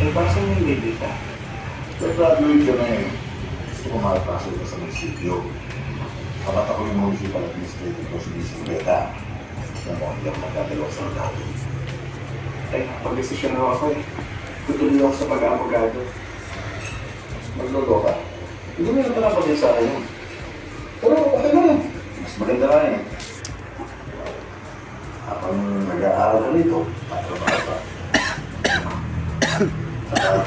Eh, para saan yung baby ka? Nag-graduate ka na eh. Gusto ko makapasok ka sa munisipyo. Kapat ako yung municipal administrative ko sa bisikleta. Yung mga hindi ako magdadalaw sa dati. Ay, pag-desisyon na ako eh. Tutuloy ako sa pag-aabogado. Maglolo ka. Hindi mo na pala pati sa akin yun. Pero okay na yun. Mas maganda ka eh. Habang nag-aaral ka nito, tatrabaho ka. Saka,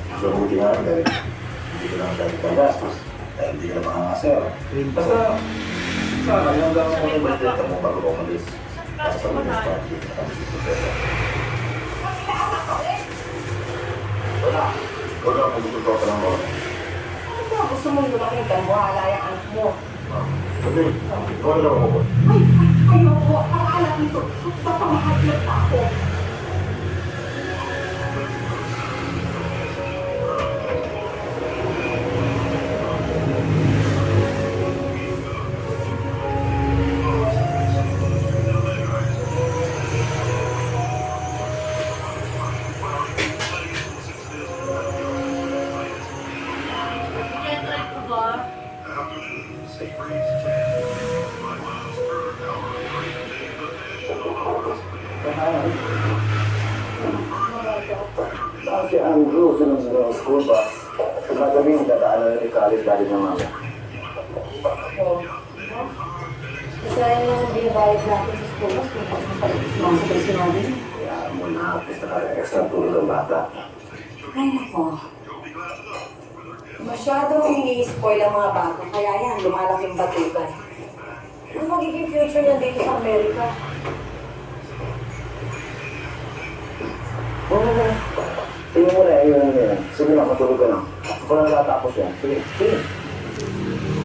mas mabuti nga rin dahil hindi ko lang dahil kagastos. Dahil hindi ka na makangasera. Basta, sa akin, yung gawin mo yung budget mo bago ko umalis. Para sa minus party, nakabisi sa pera. Wala. Wala akong gusto ka lang mo. Ano ba gusto mo yung makita mo? Hala yung anak mo. Hindi, ikaw na lang ako. Ayoko. Ang anak nito. Baka mahaglat ako. Si Andrew, sunod sa school ba? Gagawin, dadaanan na ni college dahil ng mama. Oo. Kasi yung binabayad natin sa school, mas kung pagpapalit mga sa personalin. Kaya mo na, pista ka extra tulog ng bata. Ay, nako. Masyadong ini-spoil ang mga bata, kaya yan, lumalaking batukan. Ano magiging future niya dito sa Amerika? Oo. Tingnan mo na, ayun na yan. Sige na, matulog ka na. Ako na natapos yan. Sige, sige.